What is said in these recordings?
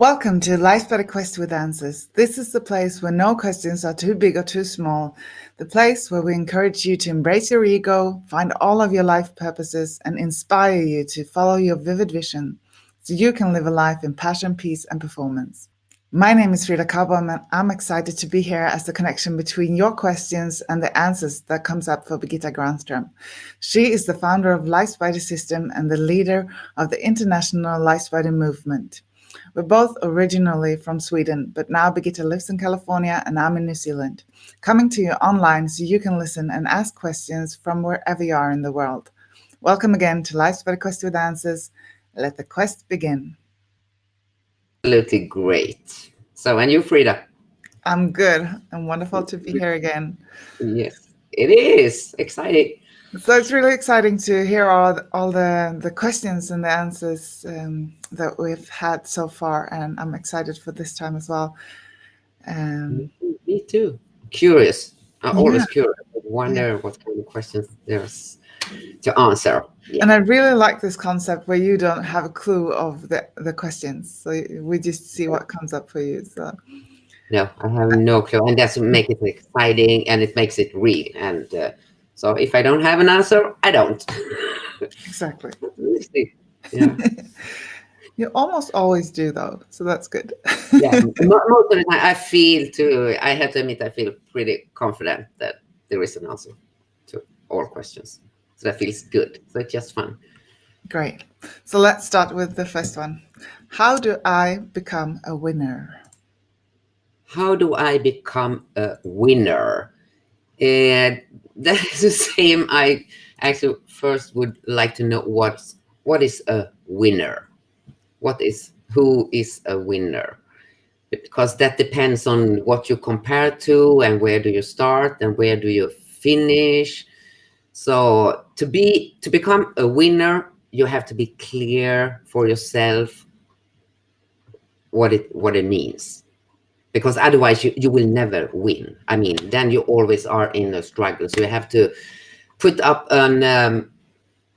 Welcome to LifeSpider Quest with Answers. This is the place where no questions are too big or too small. The place where we encourage you to embrace your ego, find all of your life purposes, and inspire you to follow your vivid vision so you can live a life in passion, peace, and performance. My name is Frida Kaubam, and I'm excited to be here as the connection between your questions and the answers that comes up for Birgitta Granström. She is the founder of LifeSpider System and the leader of the international LifeSpider movement. We're both originally from Sweden, but now Birgitta lives in California and I'm in New Zealand, coming to you online so you can listen and ask questions from wherever you are in the world. Welcome again to LifeSpider Quest with Answers. Let the quest begin. Absolutely great. So, and you, Frida? I'm good and wonderful to be here again. Yes, it is exciting. So it's really exciting to hear all the questions and the answers that we've had so far, and I'm excited for this time as well. Me too. Curious. I'm Yeah. always curious. I wonder what kind of questions there's to answer. And I really like this concept where you don't have a clue of the questions. So we just see what comes up for you. So No, I have no clue. And that's what makes it exciting and it makes it real. And so if I don't have an answer, I don't. exactly. Yeah. You almost always do though, so that's good. Yeah, most of the time I have to admit, I feel pretty confident that there is an answer to all questions. So that feels good. So it's just fun. Great. So let's start with the first one. How do I become a winner? How do I become a winner? And that is the same. I actually first would like to know what is a winner? Who is a winner? Because that depends on what you compare to and where do you start and where do you finish. So to become a winner, you have to be clear for yourself what it means, because otherwise you will never win. I mean, then you always are in a struggle. So you have to put up a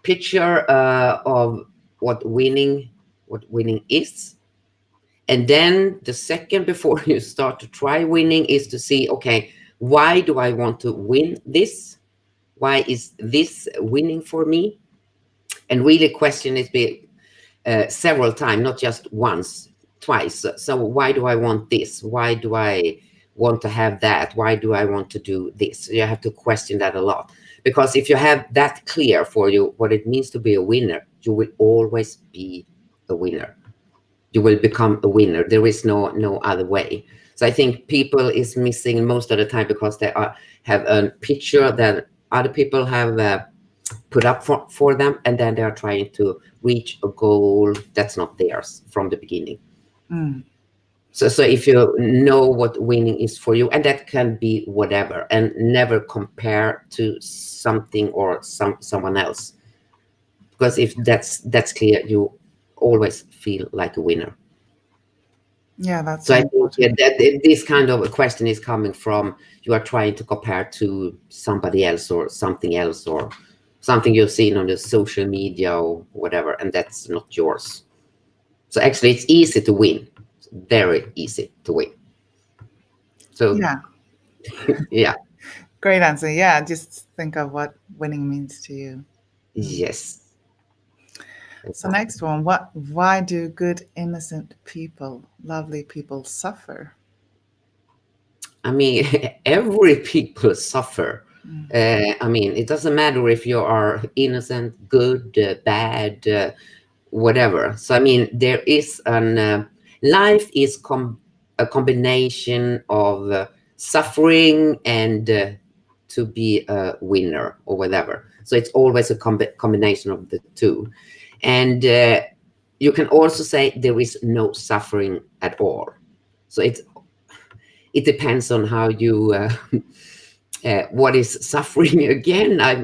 picture of what winning is. And then the second before you start to try winning is to see, okay, why do I want to win this? Why is this winning for me? And really question it several times, not just once, twice. So why do I want this? Why do I want to have that? Why do I want to do this? You have to question that a lot. Because if you have that clear for you, what it means to be a winner, you will always be a winner. You will become a winner. There is no other way. So I think people is missing most of the time because they have a picture that other people have put up for them, and then they are trying to reach a goal that's not theirs from the beginning. So if you know what winning is for you, and that can be whatever, and never compare to something or someone else, because if that's clear, you always feel like a winner. Yeah, that's So I think important. that this kind of a question is coming from you are trying to compare to somebody else or something else or something you've seen on the social media or whatever, and that's not yours. So actually, it's easy to win. It's very easy to win. So Yeah, yeah, great answer. Yeah, just think of what winning means to you. yes. So next one, why do good innocent people, lovely people suffer? I mean, every people suffer. I mean, it doesn't matter if you are innocent, good, bad, whatever. So I mean, there is life is a combination of suffering and to be a winner or whatever. So it's always a combination of the two. And you can also say there is no suffering at all. So it depends on how you what is suffering again. I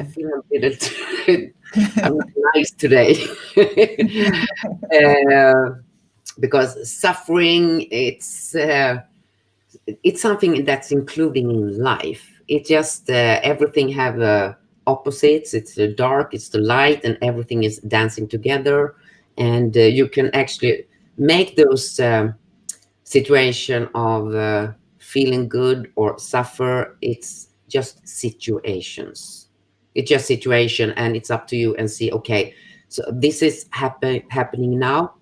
feel a bit I'm not nice today. Because suffering it's something that's including in life. It just everything have opposites. It's the dark, it's the light, and everything is dancing together. And you can actually make those situation of feeling good or suffer, it's just situations. It's just situation, and it's up to you and see, okay, so this is happening now,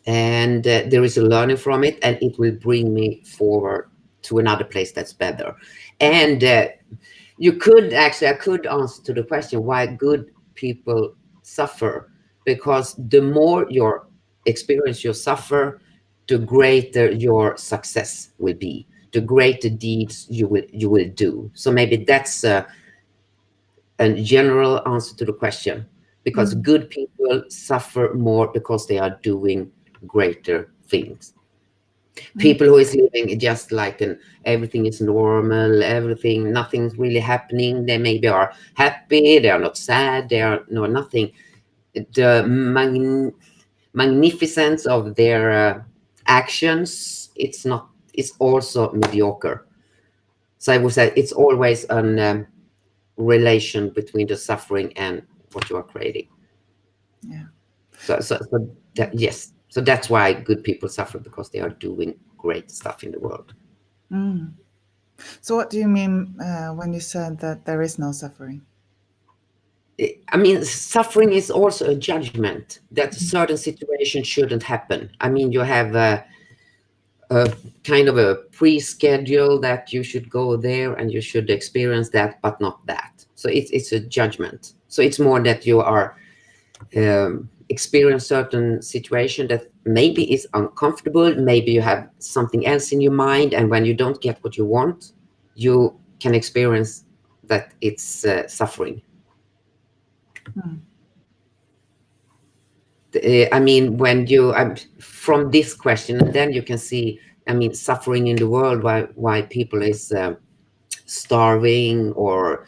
and there is a learning from it, and it will bring me forward to another place that's better. And you could actually, I could answer to the question why good people suffer, because the more your experience you suffer, the greater your success will be, the greater deeds you will do. So maybe that's a general answer to the question, because Mm. good people suffer more because they are doing greater things. Mm. People who is living just like an everything is normal, everything, nothing's really happening, they maybe are happy, they are not sad, they are no nothing. The magnificence of their actions, it's not, it's also mediocre. So I would say it's always an relation between the suffering and what you are creating. Yeah. So that, yes, so that's why good people suffer, because they are doing great stuff in the world. Mm. So, what do you mean when you said that there is no suffering? I mean, suffering is also a judgment that a certain situation shouldn't happen. I mean, you have a kind of a pre-schedule that you should go there and you should experience that, but not that. So it's a judgment. So it's more that you are experience certain situation that maybe is uncomfortable. Maybe you have something else in your mind, and when you don't get what you want, you can experience that it's suffering. Mm. I mean, when you from this question, and then you can see, I mean, suffering in the world, why people is starving, or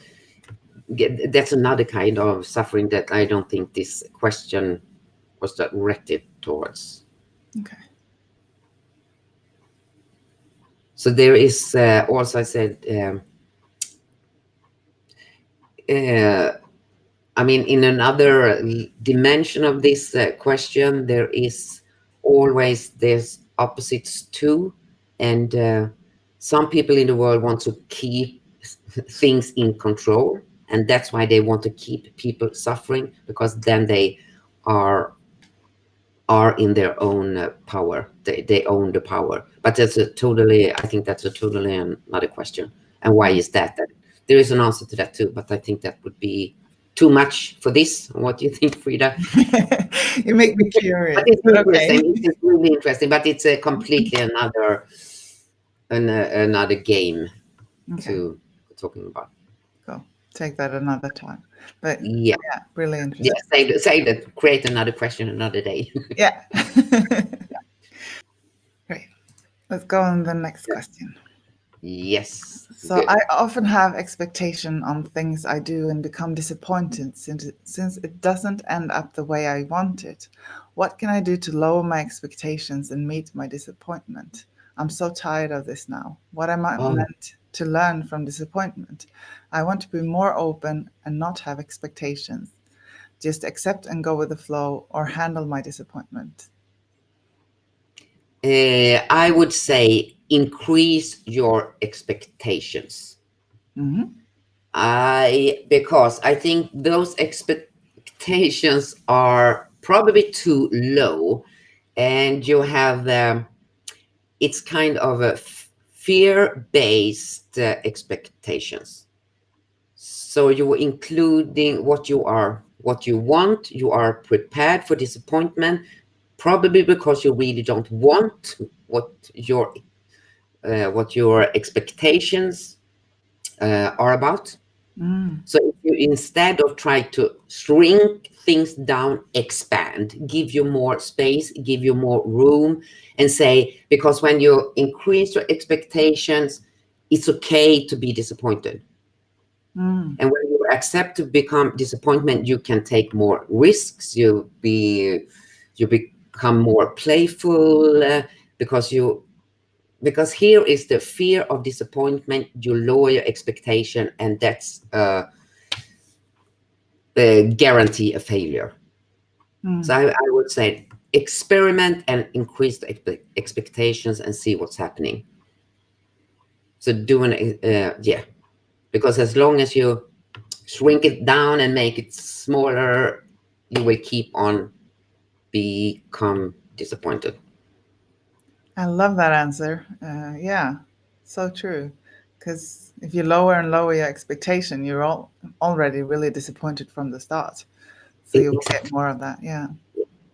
that's another kind of suffering that I don't think this question was directed towards. Okay. So there is also, I said, uh, I mean, in another dimension of this question, there is always there's opposites too, and some people in the world want to keep things in control, and that's why they want to keep people suffering, because then they are are in their own power. They own the power. But that's a totally, I think that's a totally another question. And why is that? There is an answer to that too, but I think that would be too much for this. What do you think, Frida? You make me But curious, it's but okay. interesting. It's really interesting, but it's a completely another game Okay, to talking about. cool. Take that another time. But Yeah, yeah, really yeah. interesting. Say that. Create another question another day. Yeah. Great. Let's go on the next question. Yes, So good. I often have expectation on things I do and become disappointed since it doesn't end up the way I want it. What can I do to lower my expectations and meet my disappointment? I'm so tired of this now. What am I Oh, meant to learn from disappointment? I want to be more open and not have expectations. Just accept and go with the flow or handle my disappointment. I would say increase your expectations. Hmm. Because I think those expectations are probably too low, and you have it's kind of a fear-based expectations. So you're including what you want. You are prepared for disappointment, probably because you really don't want what your expectations are about. Mm. So if you, instead of try to shrink things down, expand, give you more space, give you more room, and say, because when you increase your expectations, it's okay to be disappointed. Mm. And when you accept to become disappointment, you can take more risks. You become more playful, because you because here is the fear of disappointment. You lower your expectation, and that's guarantee a failure. So Mm. I would say experiment and increase the expectations and see what's happening. So doing yeah, because as long as you shrink it down and make it smaller, you will keep on become disappointed. I love that answer. Yeah, so true. Because if you lower and lower your expectation, you're already really disappointed from the start. So you will get Exactly. more of that. Yeah.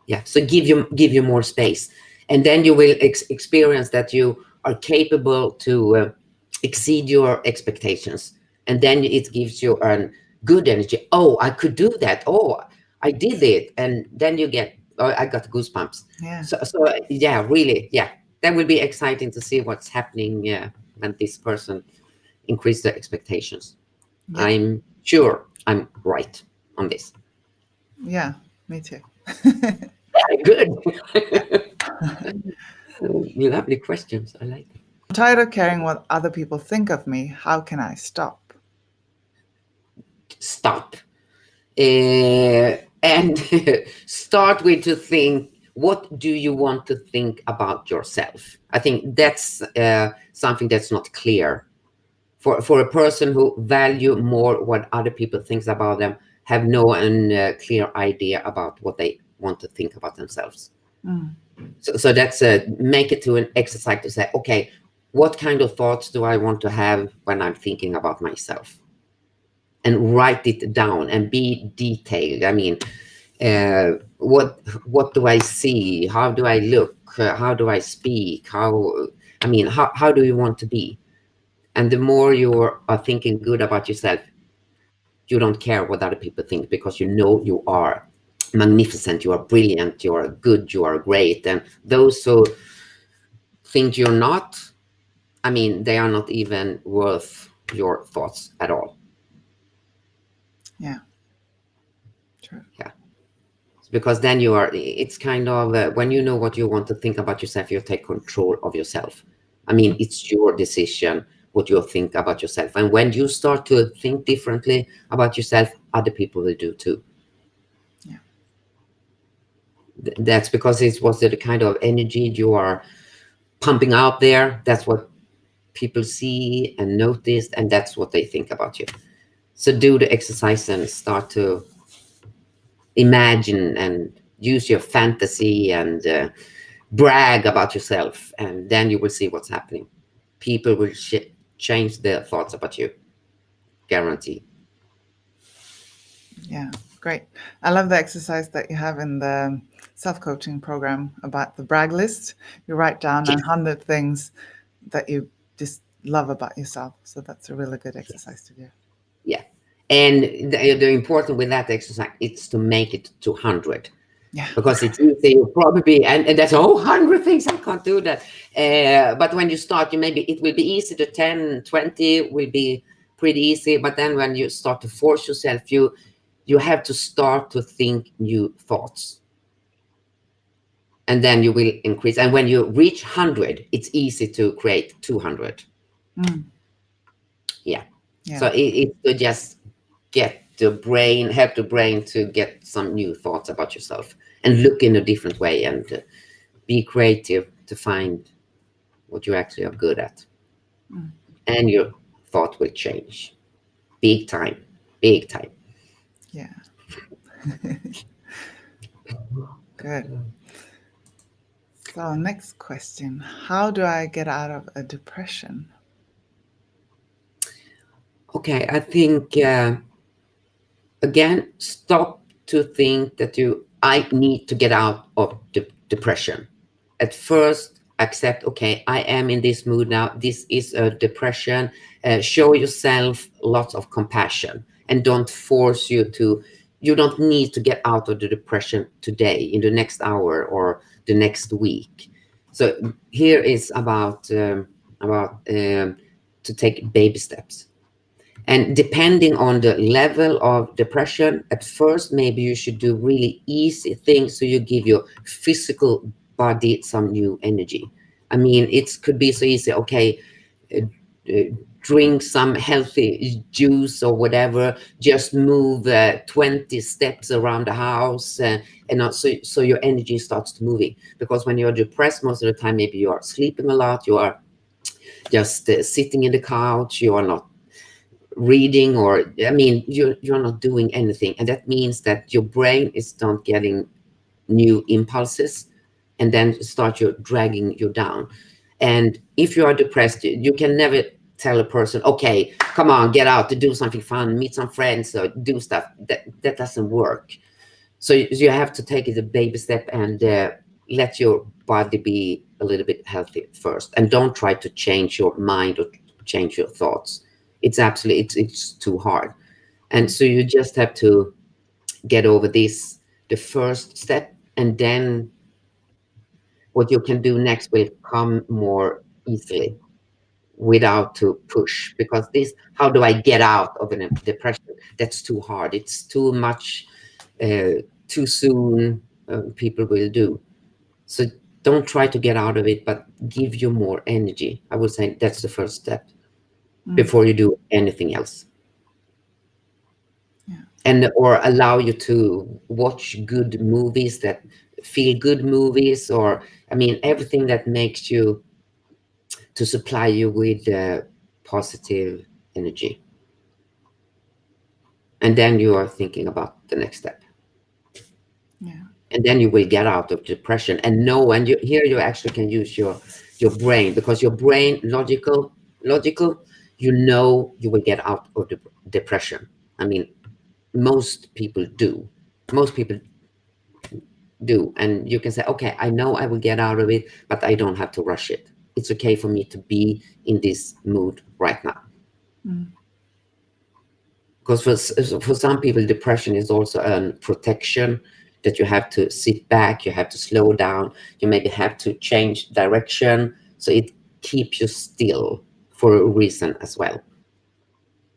Yeah. So give you more space, and then you will experience that you are capable to exceed your expectations, and then it gives you a good energy. Oh, I could do that. Oh, I did it, and then you get. Oh, I got goosebumps. Yeah. So yeah, really, yeah, that will be exciting to see what's happening when this person increase their expectations. Yep. I'm sure I'm right on this. Yeah. Me too. Good. Lovely questions. I like it. I'm tired of caring what other people think of me. How can I stop? Stop. And start with to think, what do you want to think about yourself? I think that's something that's not clear. For a person who value more what other people think about them, have no clear idea about what they want to think about themselves. Mm. So that's make it to an exercise to say, okay, what kind of thoughts do I want to have when I'm thinking about myself? And write it down and be detailed. I mean, what do I see? How do I look? How do I speak? How do you want to be? And the more you are thinking good about yourself, you don't care what other people think, because you know you are magnificent, you are brilliant, you are good, you are great. And those who think you're not, I mean, they are not even worth your thoughts at all. Yeah. True. Yeah. Because then you are, it's kind of, when you know what you want to think about yourself, you take control of yourself. I mean, it's your decision what you think about yourself. And when you start to think differently about yourself, other people will do too. Yeah. That's because it was the kind of energy you are pumping out there. That's what people see and notice, and that's what they think about you. So do the exercise and start to imagine and use your fantasy and brag about yourself, and then you will see what's happening. People will change their thoughts about you, guarantee. Yeah. Great. I love the exercise that you have in the self-coaching program about the brag list. You write down Yes, 100 things that you just love about yourself. So that's a really good yes, exercise to do. yeah. And the important with that exercise is to make it to 100, Yeah. because it's easy. You probably and that's 100 things. I can't do that. But when you start, you maybe it will be easy to 10, 20 will be pretty easy. But then when you start to force yourself, you have to start to think new thoughts, and then you will increase. And when you reach 100, it's easy to create 200. Mm. Yeah. Yeah. So it's to just get the brain, help the brain to get some new thoughts about yourself and look in a different way, and be creative to find what you actually are good at. Mm. And your thought will change. Big time. Big time. Yeah. Good. So, next question. How do I get out of a depression? Okay, I think again, stop to think that I need to get out of depression. At first, accept, okay, I am in this mood now. This is a depression. Show yourself lots of compassion, and don't force you don't need to get out of the depression today, in the next hour, or the next week. So here is about to take baby steps. And depending on the level of depression, at first, maybe you should do really easy things so you give your physical body some new energy. I mean, it could be so easy. Okay, uh, uh, drink some healthy juice or whatever, just move 20 steps around the house, and so your energy starts to moving. Because when you're depressed, most of the time maybe you are sleeping a lot, you are just sitting in the couch, you are not reading, or I mean you're not doing anything, and that means that your brain is not getting new impulses, and then start you dragging you down. And if you are depressed, you can never tell a person, okay, come on, get out to do something fun, meet some friends, or do stuff. That doesn't work. So you have to take it a baby step, and let your body be a little bit healthy first, and don't try to change your mind or change your thoughts. It's absolutely, it's too hard. And so you just have to get over this, the first step, and then what you can do next will come more easily without to push. Because this, how do I get out of a depression? That's too hard. It's too much, too soon. People will do. So don't try to get out of it, but give you more energy. I would say that's the first step before you do anything else. Yeah. And or allow you to watch good movies, that feel good movies, or I mean everything that makes you, to supply you with positive energy. And then you are thinking about the next step. Yeah. And then you will get out of depression. And know, and here you actually can use your brain, because your brain, logical, you know you will get out of the depression. I mean, most people do. Most people do. And you can say, okay, I know I will get out of it, but I don't have to rush it. It's okay for me to be in this mood right now. Because for some people, depression is also a protection, that you have to sit back, you have to slow down, you maybe have to change direction, so it keeps you still for a reason as well.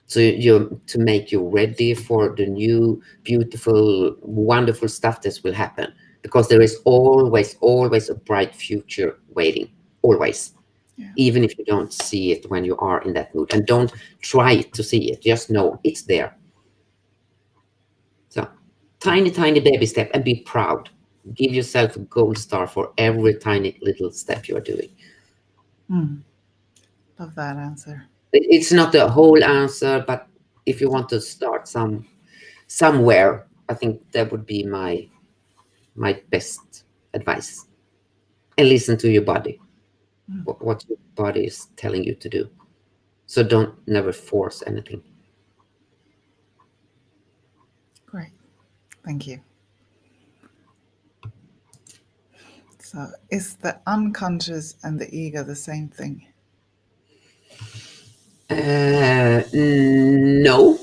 So you, to make you ready for the new, beautiful, wonderful stuff that will happen. Because there is always a bright future waiting, always. Yeah. Even if you don't see it when you are in that mood, and don't try to see it, just know it's there. So tiny baby step, and be proud. Give yourself a gold star for every tiny little step you are doing. Love that answer. It's not the whole answer, but if you want to start somewhere, I think that would be my best advice. And listen to your body, what your body is telling you to do. So don't never force anything. Great. Thank you. So, is the unconscious and the ego the same thing? No,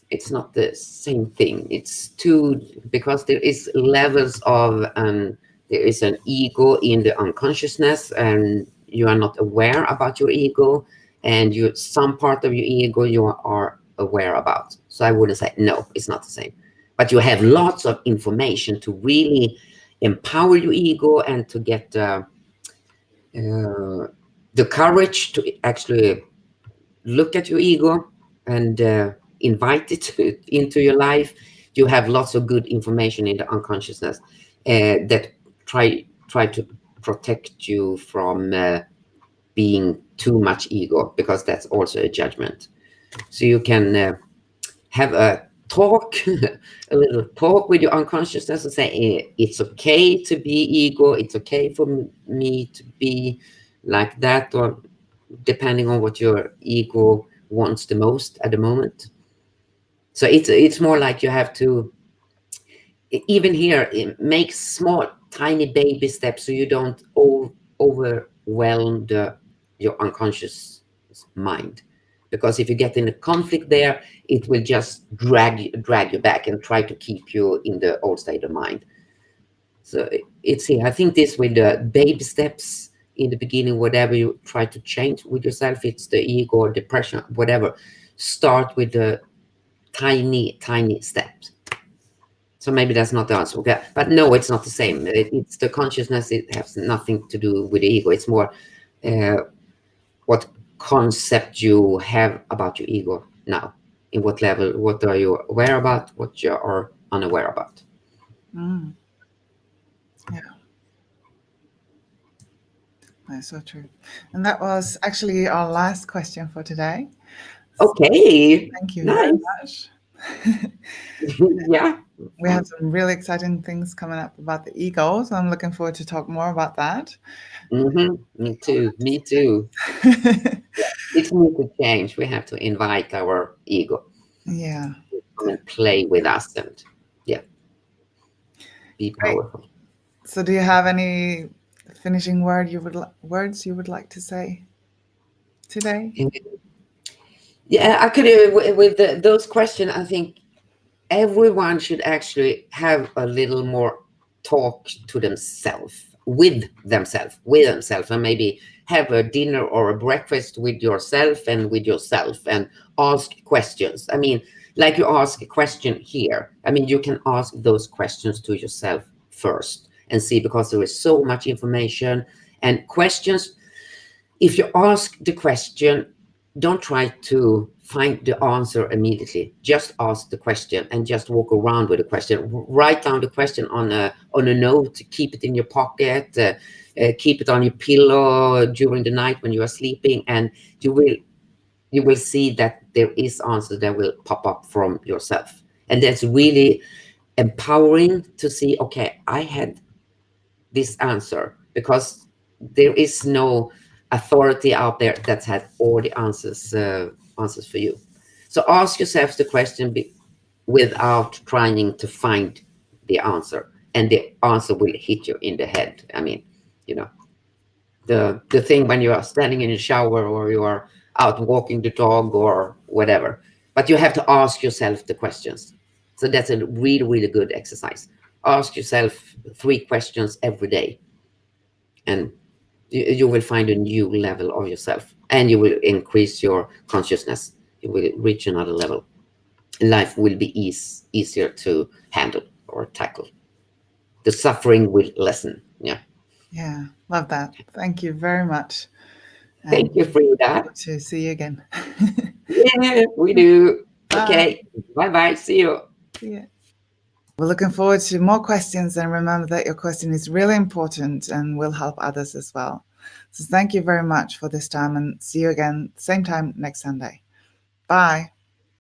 it's not the same thing. It's two, because there is levels of there is an ego in the unconsciousness, and you are not aware about your ego, and you, some part of your ego you are aware about. So I wouldn't say no, it's not the same. But you have lots of information to really empower your ego, and to get the courage to actually look at your ego, and invite it into your life. You have lots of good information in the unconsciousness that try to protect you from being too much ego, because that's also a judgment. So you can have a talk, a little talk with your unconsciousness, and say, it's okay to be ego, it's okay for me to be like that, or depending on what your ego wants the most at the moment. So it's more like you have to, even here, make small tiny baby steps, so you don't overwhelm your unconscious mind. Because if you get in a conflict there, it will just drag you back, and try to keep you in the old state of mind. So it's here. I think this with the baby steps in the beginning, whatever you try to change with yourself, it's the ego or depression, whatever, start with the tiny steps. So maybe that's not the answer. Okay. But no, it's not the same. It's the consciousness. It has nothing to do with the ego. It's more what concept you have about your ego now? In what level? What are you aware about? What you are unaware about? Mm, yeah, that's so true. And that was actually our last question for today. Okay, Thank you very nice. much. Yeah. We have some really exciting things coming up about the ego, so I'm looking forward to talk more about that. Me too. Me too. It's need to change. We have to invite our ego Yeah, to come and play with us and yeah, be great. powerful. So, do you have any finishing words you would like to say today? Yeah, I could with those questions. I think everyone should actually have a little more talk to themselves, with themselves, and maybe have a dinner or a breakfast with yourself and ask questions. I mean, like you ask a question here. I mean, you can ask those questions to yourself first and see, because there is so much information and questions. If you ask the question, don't try to find the answer immediately. Just ask the question and just walk around with the question. Write down the question on a note. Keep it in your pocket. Keep it on your pillow during the night when you are sleeping, and you will see that there is answers that will pop up from yourself, and that's really empowering to see. Okay, I had this answer, because there is no authority out there that had all the answers for you. So ask yourself the question without trying to find the answer, and the answer will hit you in the head. I mean, you know, the thing when you are standing in a shower or you are out walking the dog or whatever, but you have to ask yourself the questions. So that's a really, really good exercise. Ask yourself 3 questions every day, and you will find a new level of yourself, and you will increase your consciousness. You will reach another level. Life will be easier to handle or tackle. The suffering will lessen. Yeah. Yeah, love that. Thank you very much. And Thank you, Frida. hope to see you again. Yeah, we do. Bye. Okay. Bye bye. See you. See ya. We're looking forward to more questions, and remember that your question is really important and will help others as well. So thank you very much for this time, and see you again same time next Sunday. Bye.